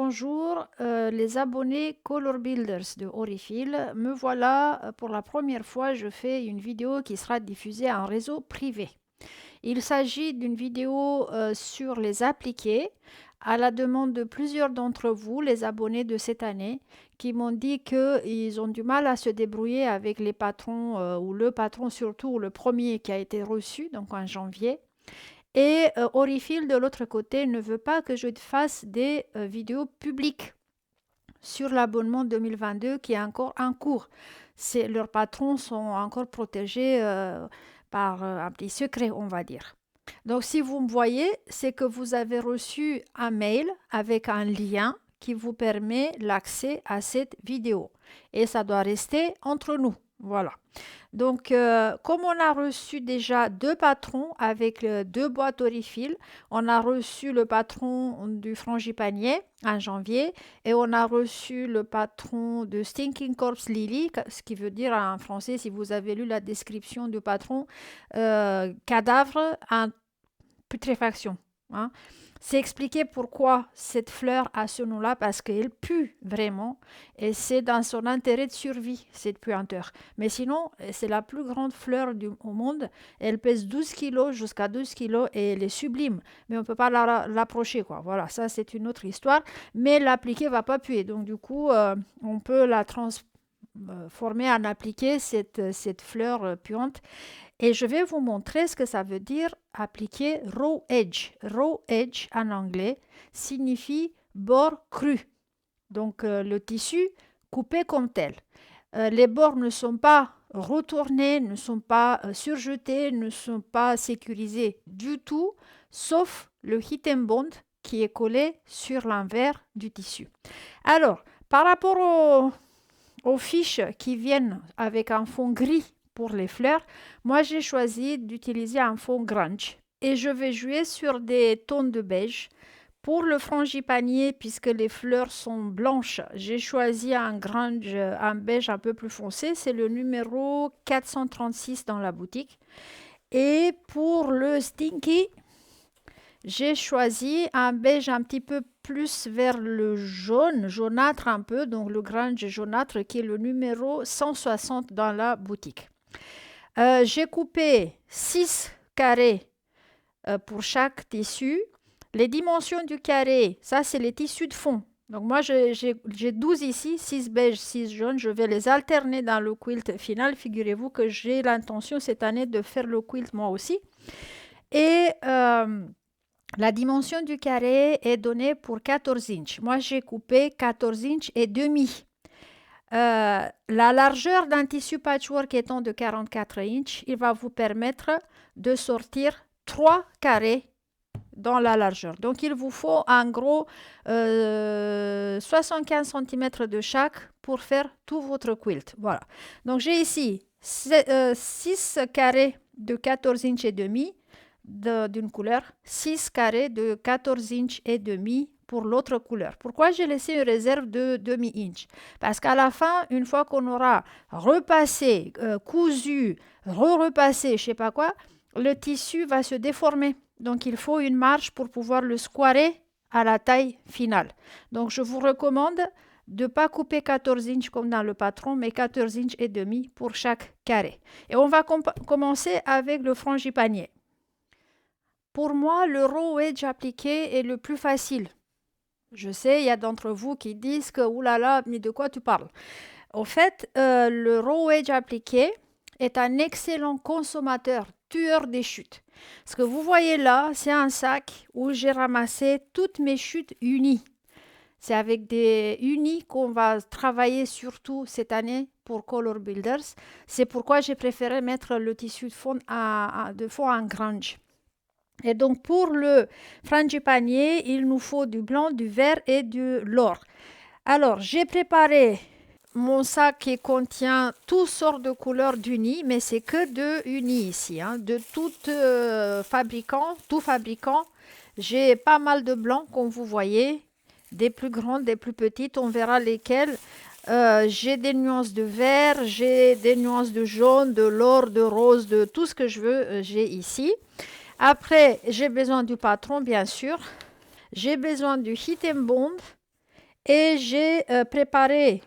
bonjour, les abonnés Color Builders de Orifil. Me voilà, pour la première fois, je fais une vidéo qui sera diffusée en réseau privé. Il s'agit d'une vidéo sur les appliqués à la demande de plusieurs d'entre vous, les abonnés de cette année, qui m'ont dit qu'ils ont du mal à se débrouiller avec les patrons, ou le patron surtout, le premier qui a été reçu, donc en janvier. Et Orifil, de l'autre côté, ne veut pas que je fasse des vidéos publiques sur l'abonnement 2022 qui est encore en cours. Leurs patrons sont encore protégés par un petit secret, on va dire. Donc, si vous me voyez, c'est que vous avez reçu un mail avec un lien qui vous permet l'accès à cette vidéo. Et ça doit rester entre nous. Voilà. Donc, comme on a reçu déjà deux patrons avec deux boîtes Orifil, on a reçu le patron du Frangipanier en janvier et on a reçu le patron de Stinking Corpse Lily, ce qui veut dire en français, si vous avez lu la description du patron, cadavre en putréfaction. Hein. C'est expliqué pourquoi cette fleur a ce nom-là, parce qu'elle pue vraiment et c'est dans son intérêt de survie, cette puanteur. Mais sinon, c'est la plus grande fleur au monde. Elle pèse 12 kilos jusqu'à 12 kilos et elle est sublime. Mais on ne peut pas l'approcher, quoi. Voilà, ça c'est une autre histoire. Mais l'appliqué ne va pas puer. Donc du coup, on peut la transformer en appliqué, cette fleur puante. Et je vais vous montrer ce que ça veut dire appliquer raw edge. Raw edge en anglais signifie bord cru. Donc le tissu coupé comme tel. Les bords ne sont pas retournés, ne sont pas surjetés, ne sont pas sécurisés du tout, sauf le hit and bond qui est collé sur l'envers du tissu. Alors, par rapport aux fiches qui viennent avec un fond gris pour les fleurs, moi j'ai choisi d'utiliser un fond grunge et je vais jouer sur des tons de beige. Pour le frangipanier, puisque les fleurs sont blanches, j'ai choisi un grunge, un beige un peu plus foncé, c'est le numéro 436 dans la boutique. Et pour le stinky, j'ai choisi un beige un petit peu plus vers le jaune, jaunâtre un peu, donc le grunge jaunâtre qui est le numéro 160 dans la boutique. J'ai coupé 6 carrés pour chaque tissu. Les dimensions du carré, ça c'est les tissus de fond. Donc moi j'ai 12 ici, 6 beige, 6 jaune. Je vais les alterner dans le quilt final. Figurez-vous que j'ai l'intention cette année de faire le quilt moi aussi. Et la dimension du carré est donnée pour 14 inches. Moi j'ai coupé 14 inches et demi. La largeur d'un tissu patchwork étant de 44 inches, il va vous permettre de sortir 3 carrés dans la largeur. Donc, il vous faut en gros 75 cm de chaque pour faire tout votre quilt. Voilà. Donc, j'ai ici 6 carrés de 14 inches et demi d'une couleur, 6 carrés de 14 inches et demi pour l'autre couleur. Pourquoi j'ai laissé une réserve de demi-inch? Parce qu'à la fin, une fois qu'on aura repassé, cousu, repassé, je sais pas quoi, le tissu va se déformer. Donc, il faut une marge pour pouvoir le squarer à la taille finale. Donc, je vous recommande de ne pas couper 14 inches comme dans le patron, mais 14 inches et demi pour chaque carré. Et on va commencer avec le frangipanier. Pour moi, le raw edge appliqué est le plus facile. Je sais, il y a d'entre vous qui disent que, oulala, mais de quoi tu parles? Au fait, le raw edge appliqué est un excellent consommateur, tueur des chutes. Ce que vous voyez là, c'est un sac où j'ai ramassé toutes mes chutes unies. C'est avec des unis qu'on va travailler surtout cette année pour Color Builders. C'est pourquoi j'ai préféré mettre le tissu de fond en grunge. Et donc pour le frangipanier, il nous faut du blanc, du vert et de l'or. Alors j'ai préparé mon sac qui contient toutes sortes de couleurs d'unis, mais c'est que de unis ici, hein, de tout fabricant. J'ai pas mal de blancs comme vous voyez, des plus grandes, des plus petites, on verra lesquelles. J'ai des nuances de vert, j'ai des nuances de jaune, de l'or, de rose, de tout ce que je veux, j'ai ici. Après, j'ai besoin du patron, bien sûr. J'ai besoin du hit and bond Et j'ai préparé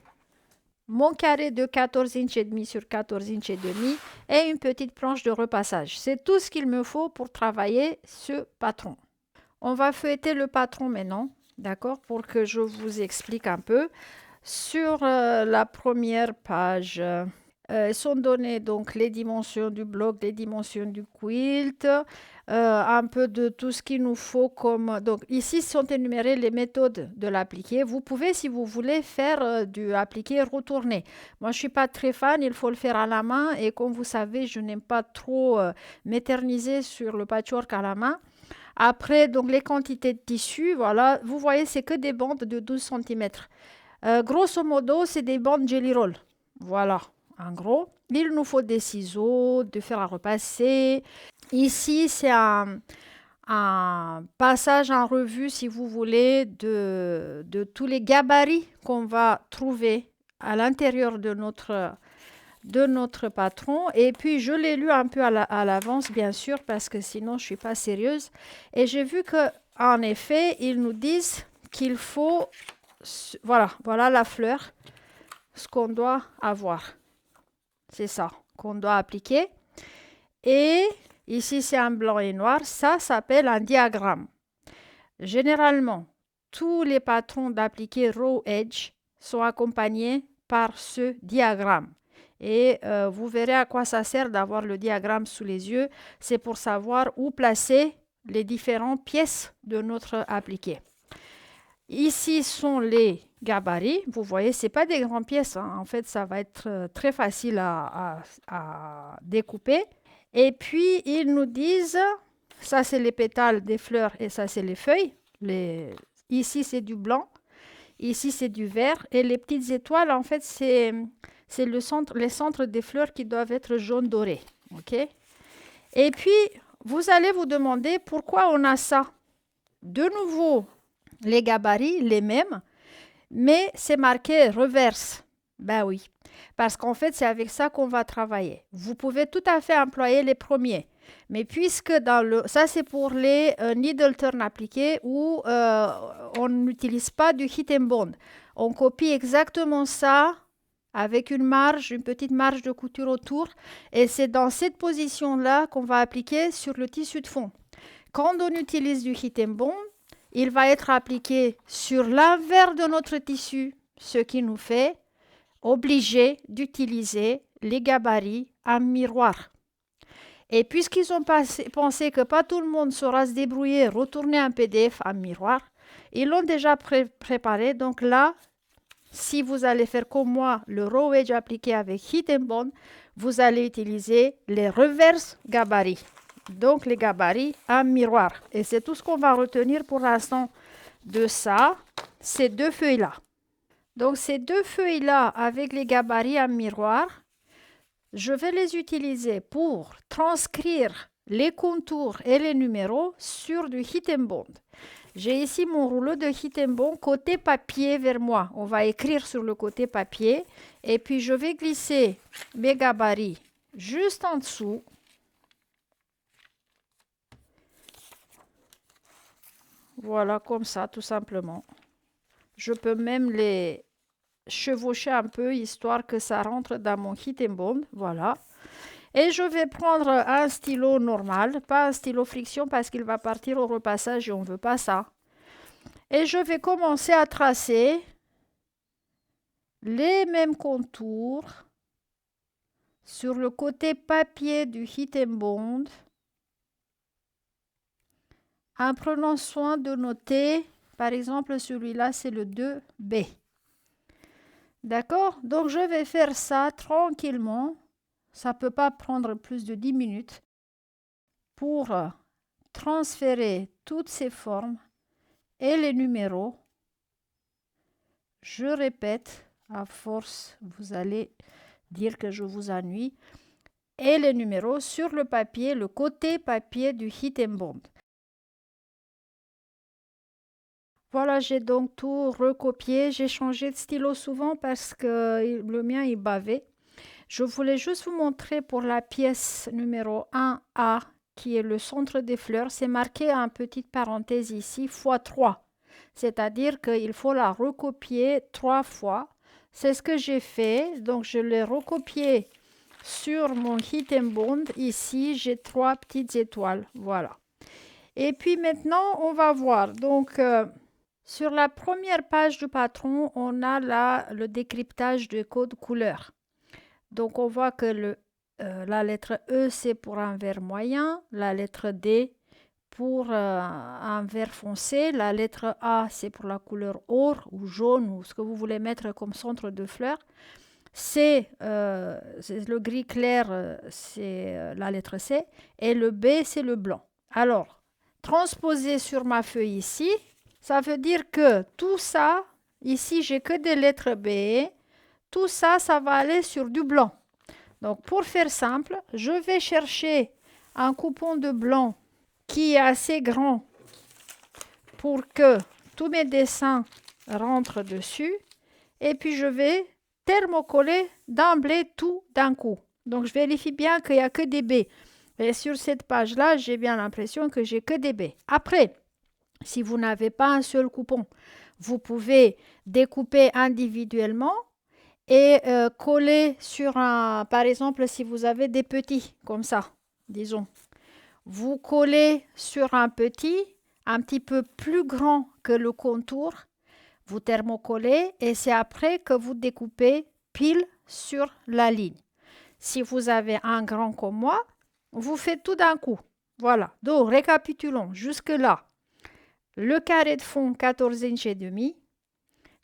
mon carré de 14 inches et demi sur 14 inches et demi et une petite planche de repassage. C'est tout ce qu'il me faut pour travailler ce patron. On va feuilleter le patron maintenant, d'accord, pour que je vous explique un peu. Sur la première page, sont données donc les dimensions du bloc, les dimensions du quilt, un peu de tout ce qu'il nous faut comme... Donc ici sont énumérées les méthodes de l'appliquer. Vous pouvez, si vous voulez, faire du appliquer retourné. Moi, je ne suis pas très fan, il faut le faire à la main. Et comme vous savez, je n'aime pas trop m'éterniser sur le patchwork à la main. Après, donc les quantités de tissu, voilà, vous voyez, c'est que des bandes de 12 cm. Grosso modo, c'est des bandes Jelly Roll. Voilà, en gros. Il nous faut des ciseaux, de fer à repasser. Ici, c'est un passage en revue, si vous voulez, de tous les gabarits qu'on va trouver à l'intérieur de notre patron. Et puis, je l'ai lu un peu à l'avance, bien sûr, parce que sinon, je ne suis pas sérieuse. Et j'ai vu qu'en effet, ils nous disent qu'il faut... Voilà la fleur, ce qu'on doit avoir. C'est ça qu'on doit appliquer. Et ici, c'est un blanc et noir. Ça s'appelle un diagramme. Généralement, tous les patrons d'appliquer Raw Edge sont accompagnés par ce diagramme. Et vous verrez à quoi ça sert d'avoir le diagramme sous les yeux. C'est pour savoir où placer les différentes pièces de notre appliqué. Ici sont les gabarits. Vous voyez, ce n'est pas des grandes pièces. Hein. En fait, ça va être très facile à découper. Et puis, ils nous disent, ça c'est les pétales des fleurs et ça c'est les feuilles. Ici, c'est du blanc. Ici, c'est du vert. Et les petites étoiles, en fait, c'est les centres des fleurs qui doivent être jaune doré. Okay. Et puis, vous allez vous demander pourquoi on a ça. De nouveau, les gabarits, les mêmes, mais c'est marqué reverse. Ben oui, parce qu'en fait, c'est avec ça qu'on va travailler. Vous pouvez tout à fait employer les premiers. Mais puisque ça, c'est pour les needle turn appliqués où on n'utilise pas du hit and bond. On copie exactement ça avec une petite marge de couture autour. Et c'est dans cette position-là qu'on va appliquer sur le tissu de fond. Quand on utilise du hit and bond, il va être appliqué sur l'envers de notre tissu, ce qui nous fait obligés d'utiliser les gabarits en miroir. Et puisqu'ils ont pensé que pas tout le monde saura se débrouiller, retourner un PDF en miroir, ils l'ont déjà préparé. Donc là, si vous allez faire comme moi le raw edge appliqué avec hit and bond, vous allez utiliser les reverse gabarits. Donc les gabarits en miroir. Et c'est tout ce qu'on va retenir pour l'instant de ça, ces deux feuilles-là. Donc ces deux feuilles-là avec les gabarits en miroir, je vais les utiliser pour transcrire les contours et les numéros sur du hit and bond. J'ai ici mon rouleau de hit and bond côté papier vers moi. On va écrire sur le côté papier et puis je vais glisser mes gabarits juste en dessous. Voilà, comme ça, tout simplement. Je peux même les chevaucher un peu, histoire que ça rentre dans mon hit and bond. Voilà. Et je vais prendre un stylo normal, pas un stylo friction parce qu'il va partir au repassage et on ne veut pas ça. Et je vais commencer à tracer les mêmes contours sur le côté papier du hit and bond, en prenant soin de noter, par exemple, celui-là, c'est le 2B. D'accord? Donc, je vais faire ça tranquillement. Ça ne peut pas prendre plus de 10 minutes pour transférer toutes ces formes et les numéros. Je répète, à force, vous allez dire que je vous ennuie. Et les numéros sur le papier, le côté papier du hit and bond. Voilà, j'ai donc tout recopié. J'ai changé de stylo souvent parce que le mien, il bavait. Je voulais juste vous montrer pour la pièce numéro 1A, qui est le centre des fleurs. C'est marqué en petite parenthèse ici, x3. c'est-à-dire qu'il faut la recopier 3 fois. C'est ce que j'ai fait, donc je l'ai recopié sur mon Heat and Bond. Ici, j'ai 3 petites étoiles, voilà. Et puis maintenant, on va voir. Donc, sur la première page du patron, on a là le décryptage de code couleur. Donc, on voit que la lettre E, c'est pour un vert moyen, la lettre D pour un vert foncé, la lettre A, c'est pour la couleur or ou jaune ou ce que vous voulez mettre comme centre de fleur. C, c'est le gris clair, c'est la lettre C, et le B, c'est le blanc. Alors, transposer sur ma feuille ici, ça veut dire que tout ça, ici, j'ai que des lettres B, tout ça, ça va aller sur du blanc. Donc, pour faire simple, je vais chercher un coupon de blanc qui est assez grand pour que tous mes dessins rentrent dessus. Et puis, je vais thermocoller d'emblée tout d'un coup. Donc, je vérifie bien qu'il n'y a que des B. Et sur cette page-là, j'ai bien l'impression que j'ai que des B. Après, si vous n'avez pas un seul coupon, vous pouvez découper individuellement et coller sur un... Par exemple, si vous avez des petits, comme ça, disons. Vous collez sur un petit peu plus grand que le contour. Vous thermocollez et c'est après que vous découpez pile sur la ligne. Si vous avez un grand comme moi, vous faites tout d'un coup. Voilà. Donc, récapitulons jusque-là. Le carré de fond 14 inches et demi.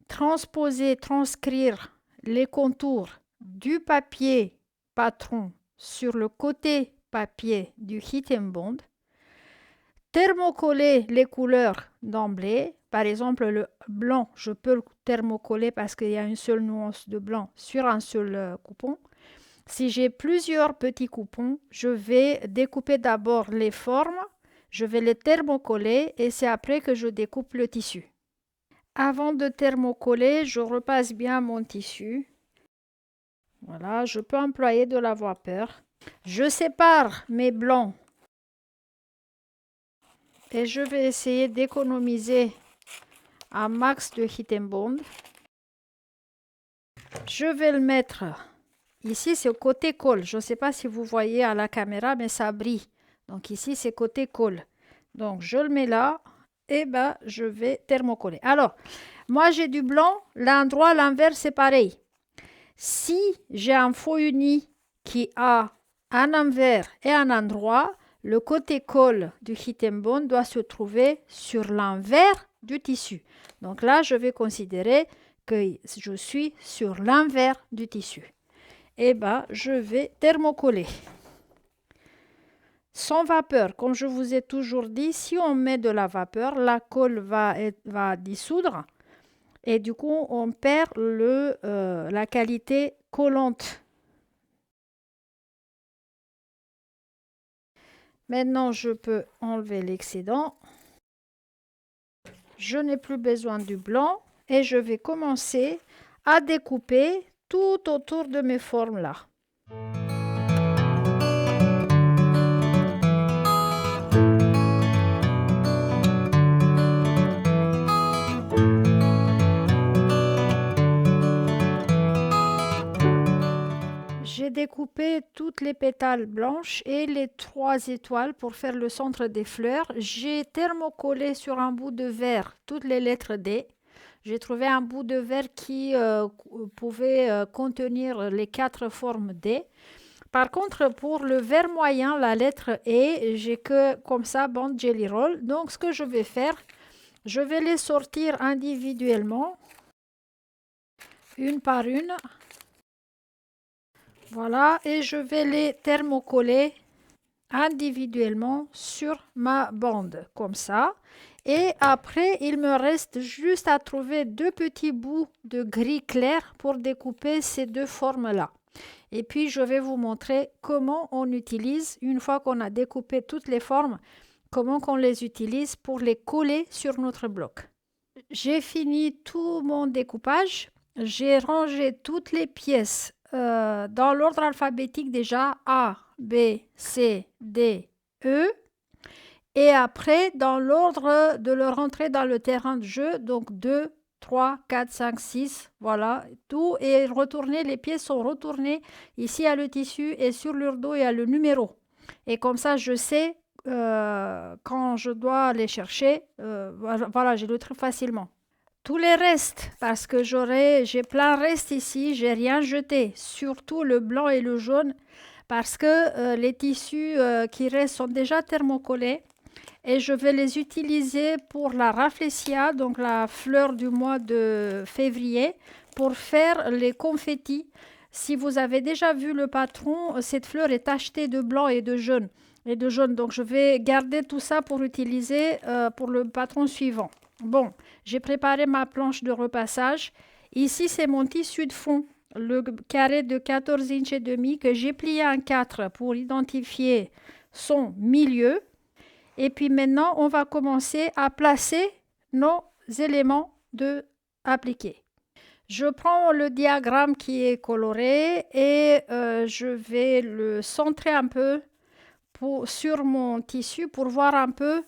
Transposer, transcrire les contours du papier patron sur le côté papier du Heat and Bond. Thermocoller les couleurs d'emblée. Par exemple, le blanc, je peux le thermocoller parce qu'il y a une seule nuance de blanc sur un seul coupon. Si j'ai plusieurs petits coupons, je vais découper d'abord les formes, je vais les thermocoller et c'est après que je découpe le tissu. Avant de thermocoller, je repasse bien mon tissu. Voilà, je peux employer de la vapeur. Je sépare mes blancs et je vais essayer d'économiser un max de Heat and Bond. Je vais le mettre ici, c'est côté colle. Je ne sais pas si vous voyez à la caméra, mais ça brille. Donc ici, c'est côté colle. Donc je le mets là et je vais thermocoller. Alors, moi j'ai du blanc, l'endroit, l'inverse, c'est pareil. Si j'ai un faux uni qui a un envers et un endroit, le côté colle du Heat and Bond doit se trouver sur l'envers du tissu. Donc là, je vais considérer que je suis sur l'envers du tissu. Et je vais thermocoller. Sans vapeur, comme je vous ai toujours dit, si on met de la vapeur, la colle va dissoudre et du coup, on perd la qualité collante. Maintenant, je peux enlever l'excédent. Je n'ai plus besoin du blanc et je vais commencer à découper tout autour de mes formes là. J'ai découpé toutes les pétales blanches et les 3 étoiles pour faire le centre des fleurs. J'ai thermocollé sur un bout de verre toutes les lettres D. J'ai trouvé un bout de verre qui pouvait contenir les 4 formes D. Par contre, pour le verre moyen, la lettre E, j'ai que comme ça bande Jelly Roll. Donc, ce que je vais faire, je vais les sortir individuellement, une par une. Voilà, et je vais les thermocoller individuellement sur ma bande, comme ça. Et après, il me reste juste à trouver 2 petits bouts de gris clair pour découper ces 2 formes-là. Et puis, je vais vous montrer comment on utilise, une fois qu'on a découpé toutes les formes, comment on les utilise pour les coller sur notre bloc. J'ai fini tout mon découpage. J'ai rangé toutes les pièces dans l'ordre alphabétique déjà A, B, C, D, E. Et après, dans l'ordre de leur entrée dans le terrain de jeu, donc 2, 3, 4, 5, 6, voilà, tout est retourné, les pièces sont retournées. Ici, il y a le tissu et sur leur dos, il y a le numéro. Et comme ça, je sais quand je dois les chercher. Voilà, je le trouve facilement. Tous les restes, parce que j'ai plein de restes ici, j'ai rien jeté, surtout le blanc et le jaune, parce que les tissus qui restent sont déjà thermocollés et je vais les utiliser pour la rafflesia, donc la fleur du mois de février, pour faire les confettis. Si vous avez déjà vu le patron, cette fleur est tachetée de blanc et de jaune. Donc je vais garder tout ça pour utiliser pour le patron suivant. Bon, j'ai préparé ma planche de repassage. Ici, c'est mon tissu de fond, le carré de 14 inches et demi que j'ai plié en 4 pour identifier son milieu. Et puis maintenant, on va commencer à placer nos éléments de appliquer. Je prends le diagramme qui est coloré et je vais le centrer un peu sur mon tissu pour voir un peu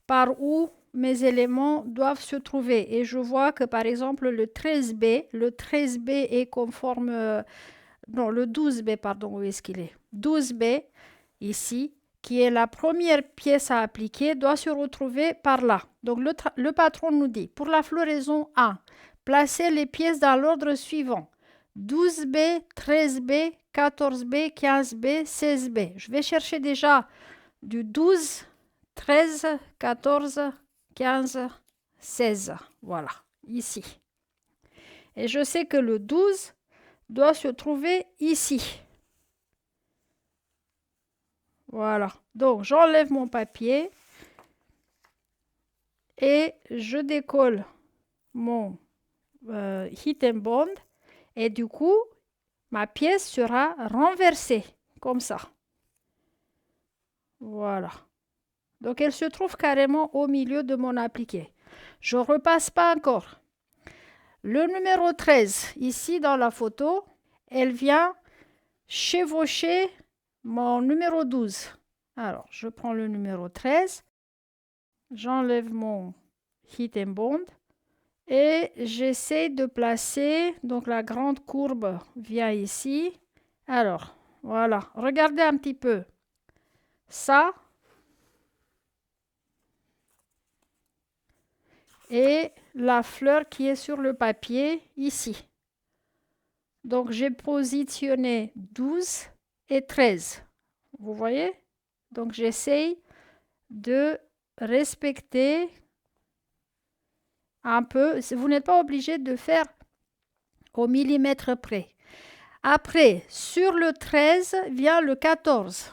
par où mes éléments doivent se trouver. Et je vois que par exemple le 13B est conforme, non le 12B, pardon, où est-ce qu'il est 12B, ici, qui est la première pièce à appliquer, doit se retrouver par là. Donc le patron nous dit, pour la floraison 1, placez les pièces dans l'ordre suivant. 12B, 13B, 14B, 15B, 16B. Je vais chercher déjà du 12, 13, 14, 15, 16. Voilà, ici. Et je sais que le 12 doit se trouver ici. Voilà. Donc, j'enlève mon papier et je décolle mon Heat and Bond. Et du coup, ma pièce sera renversée, comme ça. Voilà. Donc, elle se trouve carrément au milieu de mon appliqué. Je ne repasse pas encore. Le numéro 13, ici dans la photo, elle vient chevaucher mon numéro 12. Alors, je prends le numéro 13, j'enlève mon Heat and Bond et j'essaie de placer, donc la grande courbe vient ici. Alors, voilà, regardez un petit peu. Ça, et la fleur qui est sur le papier ici. Donc, j'ai positionné 12 et 13. Vous voyez? Donc, j'essaye de respecter un peu. Vous n'êtes pas obligé de faire au millimètre près. Après, sur le 13 vient le 14.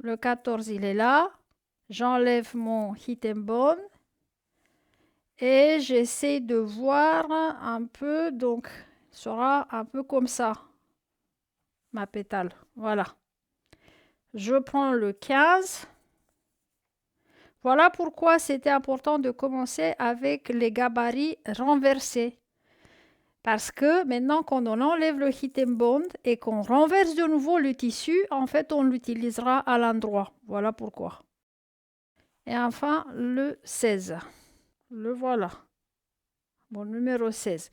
Le 14, il est là. J'enlève mon Heat and Bond. Et j'essaie de voir un peu, donc il sera un peu comme ça, ma pétale. Voilà. Je prends le 15. Voilà pourquoi c'était important de commencer avec les gabarits renversés. Parce que maintenant qu'on enlève le Heat and Bond et qu'on renverse de nouveau le tissu, en fait, on l'utilisera à l'endroit. Voilà pourquoi. Et enfin, le 16. Le voilà. Mon numéro 16.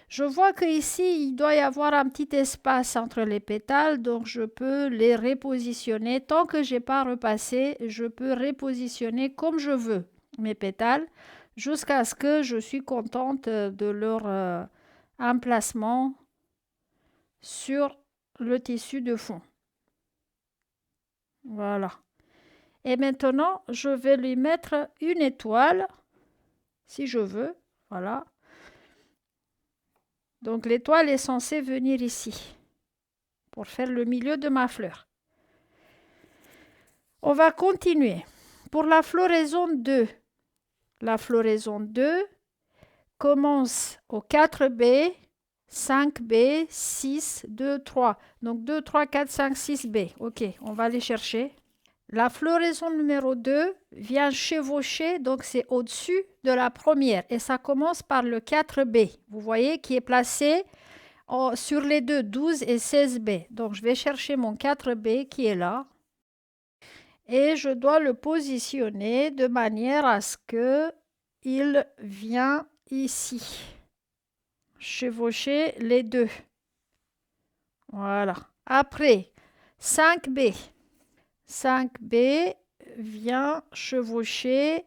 Je vois qu'ici, il doit y avoir un petit espace entre les pétales, donc je peux les repositionner. Tant que je n'ai pas repassé, je peux repositionner comme je veux mes pétales jusqu'à ce que je suis contente de leur emplacement sur le tissu de fond. Voilà. Et maintenant, je vais lui mettre une étoile, si je veux. Voilà. Donc l'étoile est censée venir ici pour faire le milieu de ma fleur. On va continuer. Pour la floraison 2, la floraison 2 commence au 4B, 5B, 6, 2, 3. Donc 2, 3, 4, 5, 6B. Ok, on va les chercher. La floraison numéro 2 vient chevaucher, donc c'est au-dessus de la première. Et ça commence par le 4B, vous voyez, qui est placé sur les deux, 12 et 16B. Donc je vais chercher mon 4B qui est là. et je dois le positionner de manière à ce que il vient ici, chevaucher les deux. Voilà. Après, 5B. 5B vient chevaucher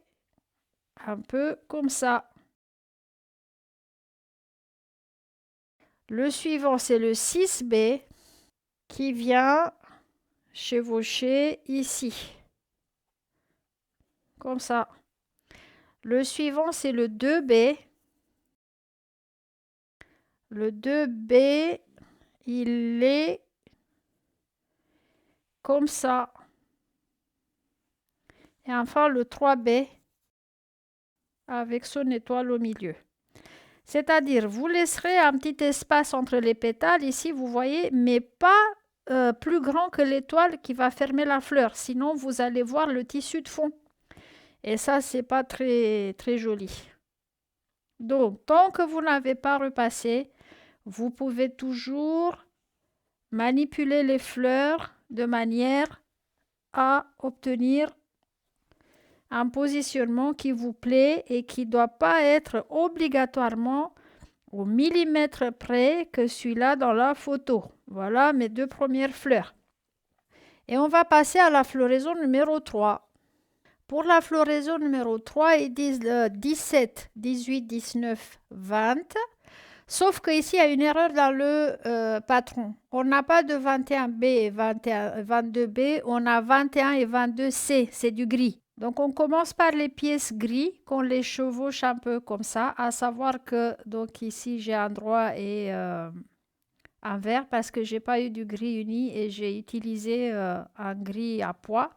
un peu comme ça. Le suivant, c'est le 6B qui vient chevaucher ici, comme ça. Le suivant, c'est le 2B. Le 2B, il est comme ça. Et enfin, le 3B avec son étoile au milieu. C'est-à-dire, vous laisserez un petit espace entre les pétales, ici, vous voyez, mais pas plus grand que l'étoile qui va fermer la fleur. Sinon, vous allez voir le tissu de fond. Et ça, c'est pas très, très joli. Donc, tant que vous n'avez pas repassé, vous pouvez toujours manipuler les fleurs de manière à obtenir un positionnement qui vous plaît et qui ne doit pas être obligatoirement au millimètre près que celui-là dans la photo. Voilà mes deux premières fleurs. Et on va passer à la floraison numéro 3. Pour la floraison numéro 3, ils disent 17, 18, 19, 20. Sauf qu'ici, il y a une erreur dans le patron. On n'a pas de 21B et 22B, on a 21 et 22C, c'est du gris. Donc on commence par les pièces gris, qu'on les chevauche un peu comme ça, à savoir que donc ici j'ai un droit et un vert parce que j'ai pas eu du gris uni et j'ai utilisé un gris à pois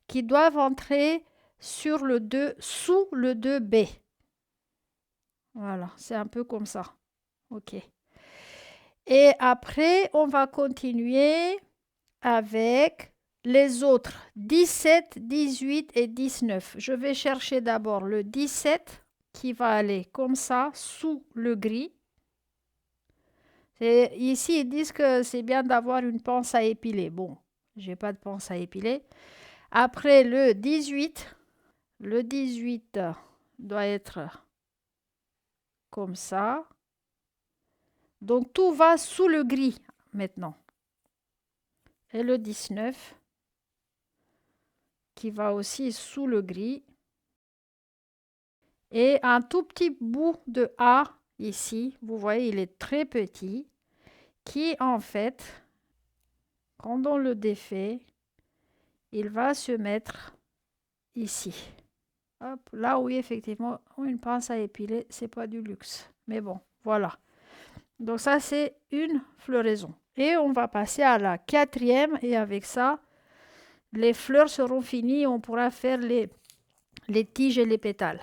qui doivent entrer sur le 2, sous le 2B. Voilà, c'est un peu comme ça. Ok. Et après, on va continuer avec les autres 17, 18 et 19. Je vais chercher d'abord le 17 qui va aller comme ça sous le gris. Et ici, ils disent que c'est bien d'avoir une pince à épiler. Bon, j'ai pas de pince à épiler. Après le 18 doit être comme ça. Donc tout va sous le gris maintenant. Et le 19 qui va aussi sous le gris. Et un tout petit bout de A ici, vous voyez, il est très petit, qui en fait, quand on le défait, il va se mettre ici. Hop, là oui, effectivement, une pince à épiler, c'est pas du luxe. Mais bon, voilà. Donc ça, c'est une floraison. Et on va passer à la 4e et avec ça, les fleurs seront finies. On pourra faire les tiges et les pétales.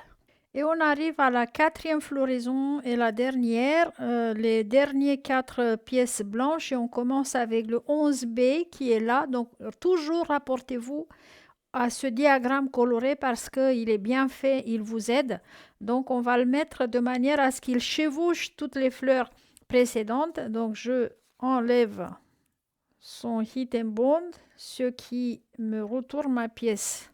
Et on arrive à la 4e floraison et la dernière, les derniers 4 pièces blanches et on commence avec le 11B qui est là. Donc toujours rapportez-vous à ce diagramme coloré parce qu'il est bien fait, il vous aide. Donc on va le mettre de manière à ce qu'il chevauche toutes les fleurs précédentes. Donc je enlève son hit and bond, ce qui me retourne ma pièce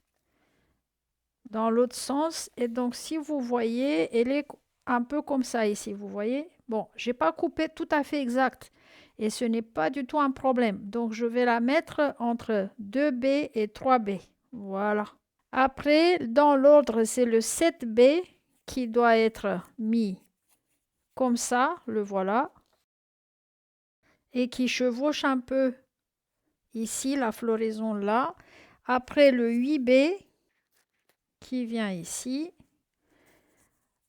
dans l'autre sens. Et donc si vous voyez, elle est un peu comme ça ici, vous voyez. Bon, j'ai pas coupé tout à fait exact et ce n'est pas du tout un problème. Donc je vais la mettre entre 2B et 3B. Voilà. Après, dans l'ordre, c'est le 7B qui doit être mis comme ça, le voilà, et qui chevauche un peu ici, la floraison là. Après, le 8B qui vient ici.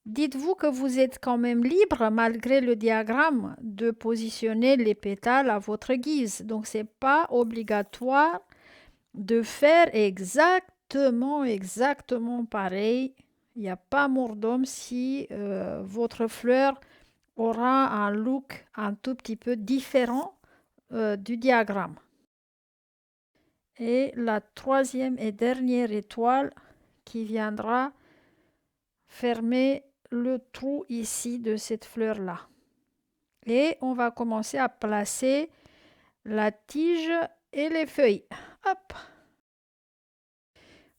Dites-vous que vous êtes quand même libre, malgré le diagramme, de positionner les pétales à votre guise. Donc, ce n'est pas obligatoire de faire exactement pareil. Il n'y a pas mort d'homme si votre fleur aura un look un tout petit peu différent du diagramme. Et la 3e et dernière étoile qui viendra fermer le trou ici de cette fleur-là. Et on va commencer à placer la tige et les feuilles. Hop!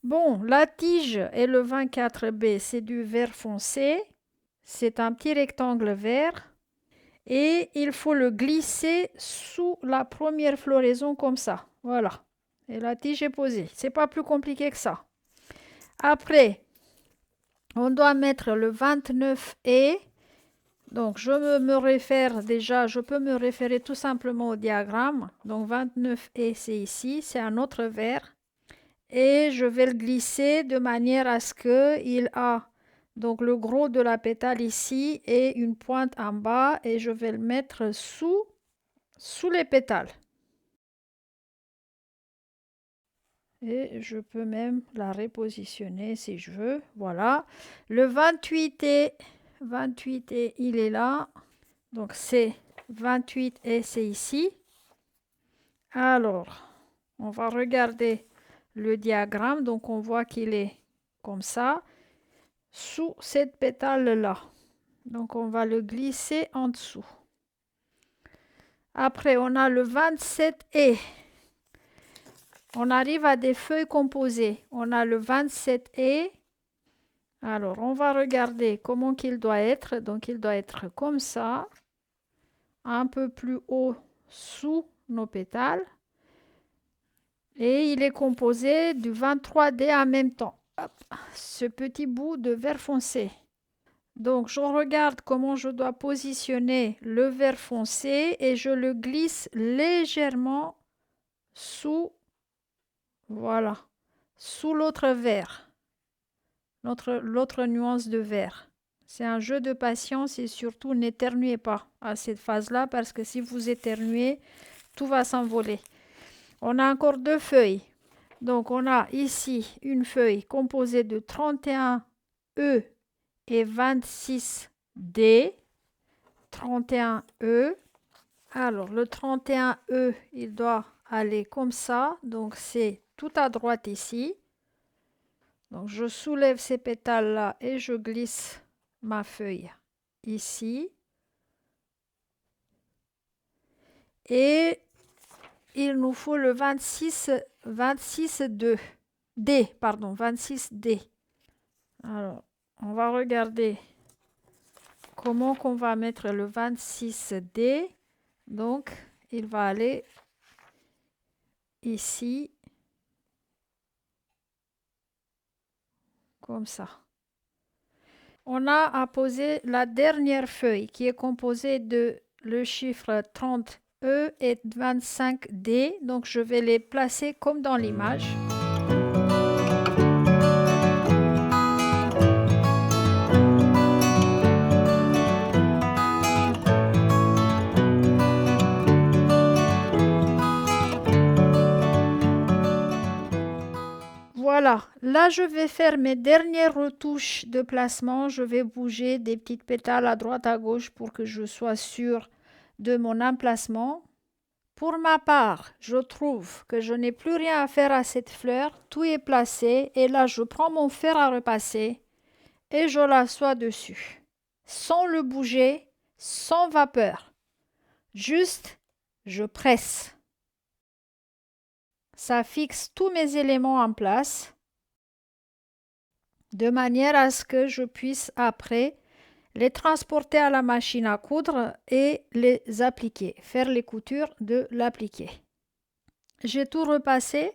Bon, la tige et le 24B, c'est du vert foncé. C'est un petit rectangle vert. Et il faut le glisser sous la première floraison comme ça. Voilà. Et la tige est posée. C'est pas plus compliqué que ça. Après, on doit mettre le 29E. Donc, me réfère déjà, je peux me référer tout simplement au diagramme. Donc, 29E, c'est ici. C'est un autre vert. Et je vais le glisser de manière à ce qu'il a donc le gros de la pétale ici et une pointe en bas et je vais le mettre sous les pétales. Et je peux même la repositionner si je veux. Voilà. Le 28 et il est là. Donc c'est 28 et c'est ici. Alors, on va regarder le diagramme. Donc on voit qu'il est comme ça, sous cette pétale-là. Donc on va le glisser en dessous. Après, on a le 27E. On arrive à des feuilles composées. On a le 27E. Alors, on va regarder comment qu'il doit être. Donc, il doit être comme ça, un peu plus haut sous nos pétales. Et il est composé du 23D en même temps. Hop, ce petit bout de vert foncé. Donc, je regarde comment je dois positionner le vert foncé et je le glisse légèrement sous, voilà, sous l'autre vert, l'autre nuance de vert. C'est un jeu de patience et surtout n'éternuez pas à cette phase-là parce que si vous éternuez, tout va s'envoler. On a encore deux feuilles. Donc, on a ici une feuille composée de 31E et 26D. 31E. Alors, le 31E, il doit aller comme ça. Donc, c'est tout à droite ici. Donc, je soulève ces pétales-là et je glisse ma feuille ici. Et il nous faut le 26D. Pardon, 26D. Alors, on va regarder comment qu'on va mettre le 26D. Donc, il va aller ici, comme ça. On a à poser la dernière feuille qui est composée de le chiffre 30E et 25D. Donc, je vais les placer comme dans l'image. Voilà, là je vais faire mes dernières retouches de placement. Je vais bouger des petites pétales à droite à gauche pour que je sois sûre de mon emplacement. Pour ma part, je trouve que je n'ai plus rien à faire à cette fleur. Tout est placé et là je prends mon fer à repasser et je l'assois dessus. Sans le bouger, sans vapeur. Juste, je presse. Ça fixe tous mes éléments en place de manière à ce que je puisse après les transporter à la machine à coudre et les appliquer, faire les coutures de l'appliquer. J'ai tout repassé.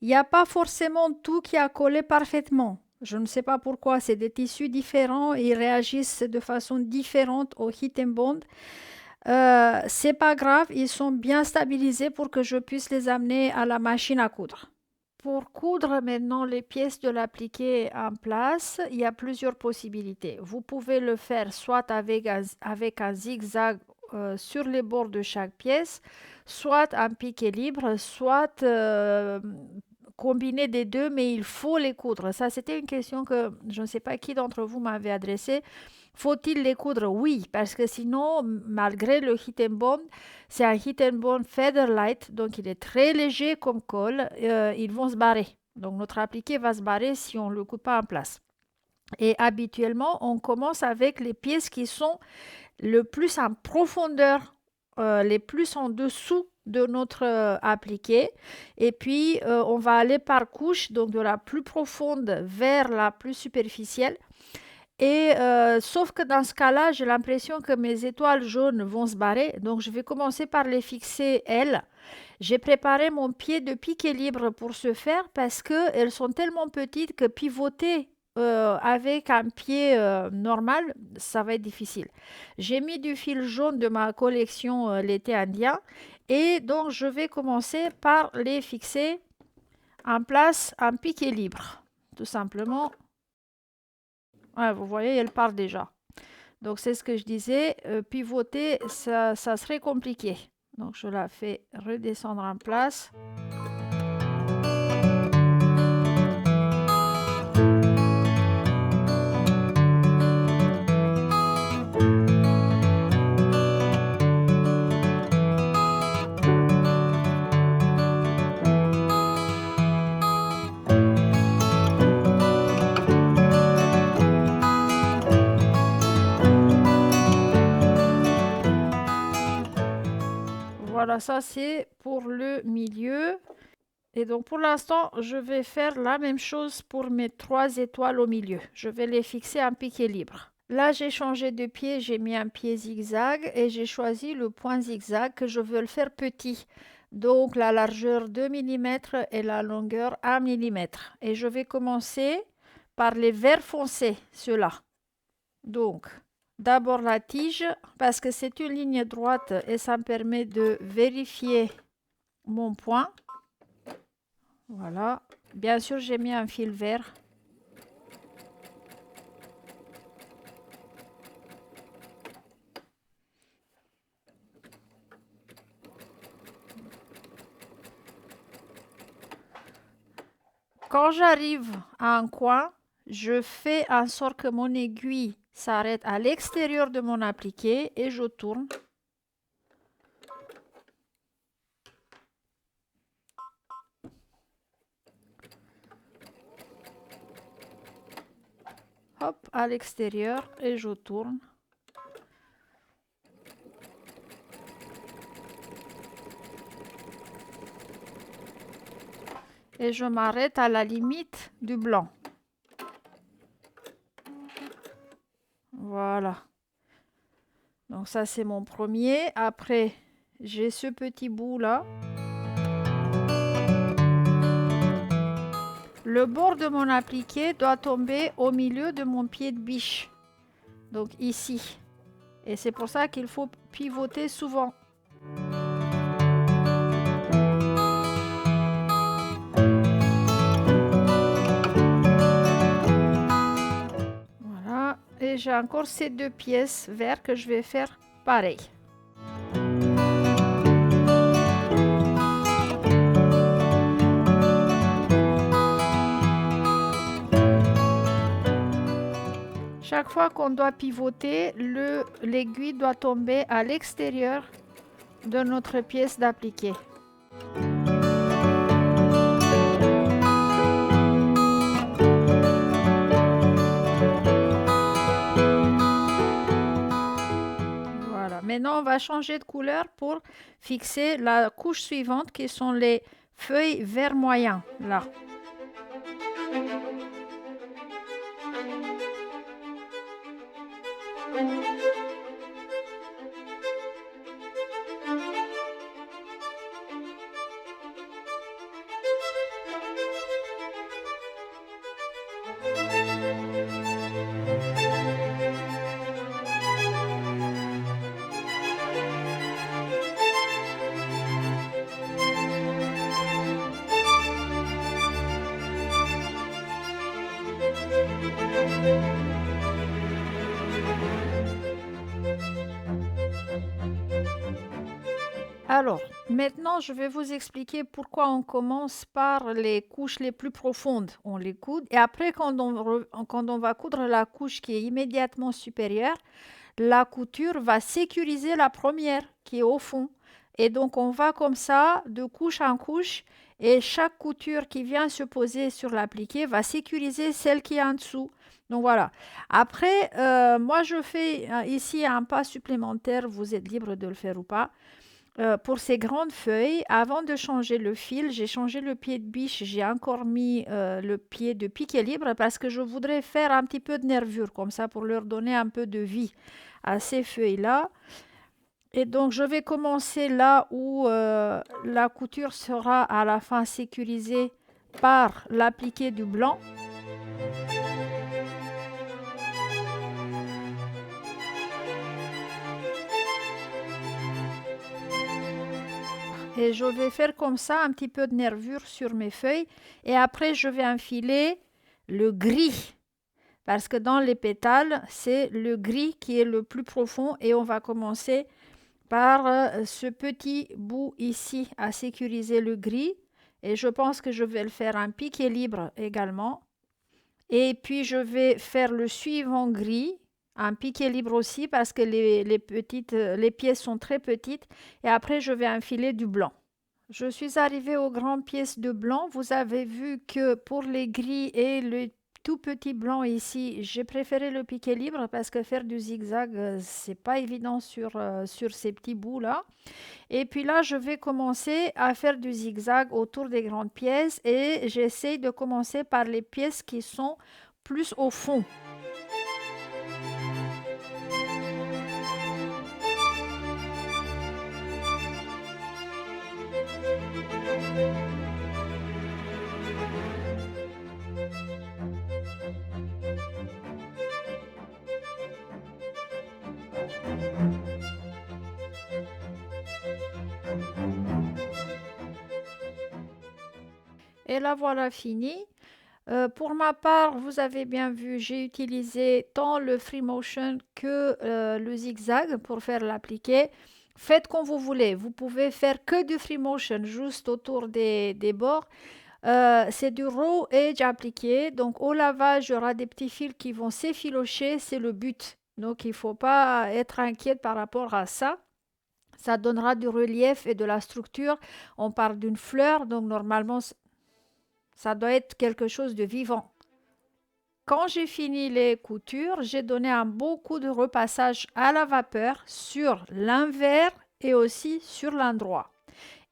Il n'y a pas forcément tout qui a collé parfaitement. Je ne sais pas pourquoi, c'est des tissus différents et ils réagissent de façon différente au heat and bond. C'est pas grave, ils sont bien stabilisés pour que je puisse les amener à la machine à coudre. Pour coudre maintenant les pièces de l'appliqué en place, il y a plusieurs possibilités. Vous pouvez le faire soit avec un zigzag sur les bords de chaque pièce, soit un piqué libre, soit combiner des deux, mais il faut les coudre. Ça, c'était une question que je ne sais pas qui d'entre vous m'avait adressée. Faut-il les coudre? Oui, parce que sinon, malgré le Heat and Bond, c'est un Heat and Bond Feather Light, donc il est très léger comme colle, ils vont se barrer. Donc notre appliqué va se barrer si on ne le coupe pas en place. Et habituellement, on commence avec les pièces qui sont le plus en profondeur, les plus en dessous de notre appliqué. Et puis, on va aller par couche, donc de la plus profonde vers la plus superficielle. Et sauf que dans ce cas-là, j'ai l'impression que mes étoiles jaunes vont se barrer. Donc, je vais commencer par les fixer, elles. J'ai préparé mon pied de piqué libre pour ce faire parce qu'elles sont tellement petites que pivoter avec un pied normal, ça va être difficile. J'ai mis du fil jaune de ma collection l'été indien et donc je vais commencer par les fixer en place en piqué libre. Tout simplement. Ouais, vous voyez, elle part déjà. Donc c'est ce que je disais, pivoter, ça serait compliqué. Donc je la fais redescendre en place. Voilà, ça c'est pour le milieu. Et donc pour l'instant, je vais faire la même chose pour mes 3 étoiles au milieu. Je vais les fixer en piqué libre. Là, j'ai changé de pied, j'ai mis un pied zigzag et j'ai choisi le point zigzag que je veux le faire petit. Donc la largeur 2 mm et la longueur 1 mm. Et je vais commencer par les verts foncés, ceux-là. Donc, d'abord la tige, parce que c'est une ligne droite et ça me permet de vérifier mon point. Voilà. Bien sûr, j'ai mis un fil vert. Quand j'arrive à un coin, je fais en sorte que mon aiguille s'arrête à l'extérieur de mon appliqué et je tourne. Hop, à l'extérieur et je tourne. Et je m'arrête à la limite du blanc. Voilà. Donc ça, c'est mon premier. Après, j'ai ce petit bout là. Le bord de mon appliqué doit tomber au milieu de mon pied de biche. Donc ici. Et c'est pour ça qu'il faut pivoter souvent. Voilà. Et j'ai encore ces 2 pièces vertes que je vais faire pareil. Chaque fois qu'on doit pivoter, l'aiguille doit tomber à l'extérieur de notre pièce d'appliqué. Voilà. Maintenant, on va changer de couleur pour fixer la couche suivante qui sont les feuilles vert moyen, là. Alors, maintenant, je vais vous expliquer pourquoi on commence par les couches les plus profondes. On les coude et après, quand on va coudre la couche qui est immédiatement supérieure, la couture va sécuriser la première qui est au fond. Et donc, on va comme ça, de couche en couche, et chaque couture qui vient se poser sur l'appliqué va sécuriser celle qui est en dessous. Donc voilà. Après, moi, je fais ici un pas supplémentaire. Vous êtes libre de le faire ou pas. pour ces grandes feuilles, avant de changer le fil, j'ai changé le pied de biche, j'ai encore mis le pied de piquet libre parce que je voudrais faire un petit peu de nervure comme ça pour leur donner un peu de vie à ces feuilles-là. Et donc, je vais commencer là où la couture sera à la fin sécurisée par l'appliqué du blanc. Et je vais faire comme ça un petit peu de nervure sur mes feuilles. Et après, je vais enfiler le gris. Parce que dans les pétales, c'est le gris qui est le plus profond. Et on va commencer par ce petit bout ici à sécuriser le gris. Et je pense que je vais le faire un piqué libre également. Et puis, je vais faire le suivant gris, un piqué libre aussi parce que les pièces sont très petites. Et après, je vais enfiler du blanc. Je suis arrivée aux grandes pièces de blanc. Vous avez vu que pour les gris et le tout petit blanc ici, j'ai préféré le piqué libre parce que faire du zigzag, c'est pas évident sur ces petits bouts-là. Et puis là, je vais commencer à faire du zigzag autour des grandes pièces et j'essaye de commencer par les pièces qui sont plus au fond. Et là, voilà fini. Pour ma part, vous avez bien vu, j'ai utilisé tant le free motion que le zigzag pour faire l'appliqué. Faites comme vous voulez. Vous pouvez faire que du free motion juste autour des bords. C'est du raw edge appliqué. Donc au lavage, il y aura des petits fils qui vont s'effilocher. C'est le but. Donc il ne faut pas être inquiète par rapport à ça. Ça donnera du relief et de la structure. On parle d'une fleur, donc normalement, ça doit être quelque chose de vivant. Quand j'ai fini les coutures, j'ai donné un beau coup de repassage à la vapeur sur l'envers et aussi sur l'endroit.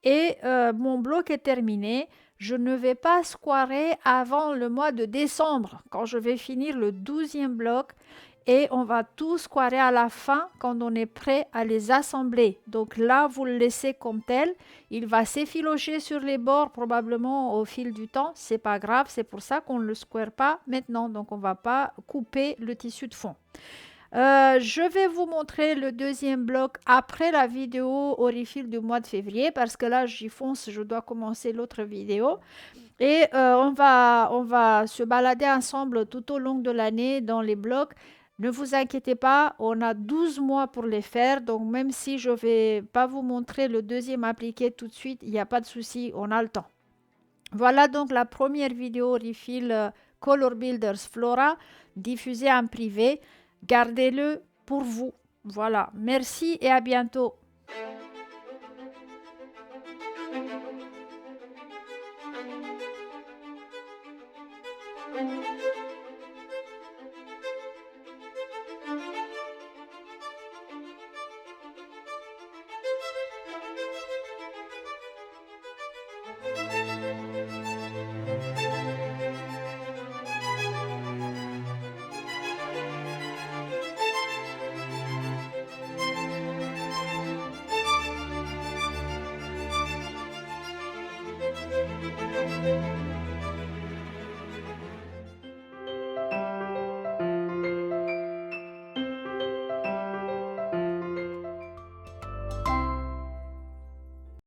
Et mon bloc est terminé. Je ne vais pas squarer avant le mois de décembre, quand je vais finir le 12e bloc. Et on va tout squarer à la fin quand on est prêt à les assembler. Donc là, vous le laissez comme tel. Il va s'effilocher sur les bords probablement au fil du temps. C'est pas grave, c'est pour ça qu'on ne le square pas maintenant. Donc on ne va pas couper le tissu de fond. Je vais vous montrer le deuxième bloc après la vidéo Orifil du mois de février parce que là j'y fonce, je dois commencer l'autre vidéo. Et on va se balader ensemble tout au long de l'année dans les blocs. Ne vous inquiétez pas, on a 12 mois pour les faire. Donc même si je ne vais pas vous montrer le deuxième appliqué tout de suite, il n'y a pas de souci, on a le temps. Voilà donc la première vidéo Refill Color Builders Flora diffusée en privé. Gardez-le pour vous. Voilà, merci et à bientôt.